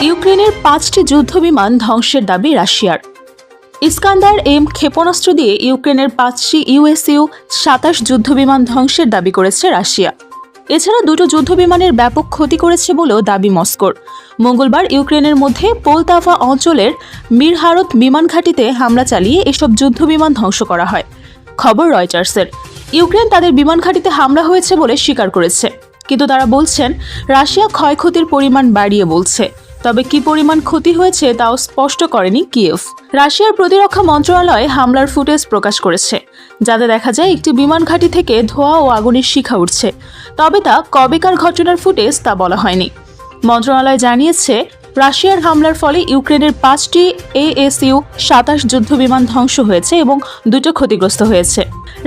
ইউক্রেনের 5টি যুদ্ধবিমান ধ্বংসের দাবি রাশিয়ার। ইস্কান্দার এম ক্ষেপণাস্ত্র দিয়ে ইউক্রেনের 5টি ইউ-27 যুদ্ধবিমান ধ্বংসের দাবি করেছে রাশিয়া। এছাড়া দুটো যুদ্ধবিমানের ব্যাপক ক্ষতি করেছে বলেও দাবি মস্কোর। মঙ্গলবার ইউক্রেনের মধ্যে পোলতাভা অঞ্চলের মিরহারত বিমান ঘাঁটিতে হামলা চালিয়ে এসব যুদ্ধবিমান ধ্বংস করা হয়। খবর রয়টার্সের। ইউক্রেন তাদের বিমান ঘাঁটিতে হামলা হয়েছে বলে স্বীকার করেছে, কিন্তু তারা বলছেন রাশিয়া ক্ষয়ক্ষতির পরিমাণ বাড়িয়ে বলছে। তবে কি পরিমাণ ক্ষতি হয়েছে তাও স্পষ্ট করেনি কিয়েভ। রাশিয়ার প্রতিরক্ষা মন্ত্রণালয় হামলার ফুটেজ প্রকাশ করেছে, যাতে দেখা যায় একটি বিমান ঘাঁটি থেকে ধোঁয়া ও আগুনের শিখা উঠছে। তবে তা কবেকার ঘটনার ফুটেজ তা বলা হয়নি। মন্ত্রণালয় জানিয়েছে, রাশিয়ার হামলার ফলে ইউক্রেনের 5টি AS-27 যুদ্ধবিমান ধ্বংস হয়েছে এবং দুটো ক্ষতিগ্রস্ত হয়েছে।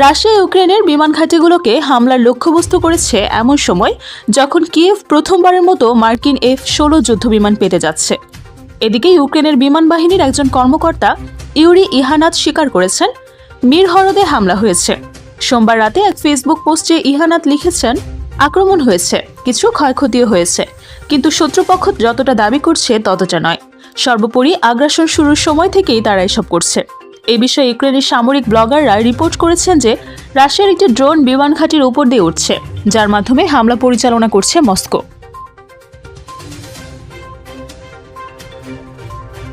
রাশিয়া ইউক্রেনের বিমান ঘাঁটিগুলোকে হামলার লক্ষ্যবস্তু করেছে এমন সময় যখন কিয়েভ প্রথমবারের মতো মার্কিন F-16 যুদ্ধবিমান পেতে যাচ্ছে। এদিকে ইউক্রেনের বিমান বাহিনীর একজন কর্মকর্তা ইউরি ইহানাত স্বীকার করেছেন, মিরহরদে হামলা হয়েছে। সোমবার রাতে এক ফেসবুক পোস্টে ইহানাত লিখেছেন, আক্রমণ হয়েছে, কিছু ক্ষয়ক্ষতিও হয়েছে, কিন্তু শত্রুপক্ষ যতটা দাবি করছে ততটা নয়। সর্বোপরি আগ্রাসন শুরুর সময় থেকেই তারা এসব করছে। এই বিষয়ে ইউক্রেনের সামরিক ব্লগাররা রিপোর্ট করেছেন যে রাশিয়ার একটি ড্রোন বিমান ঘাঁটির উপর দিয়ে উঠছে, যার মাধ্যমে হামলা পরিচালনা করছে মস্কো।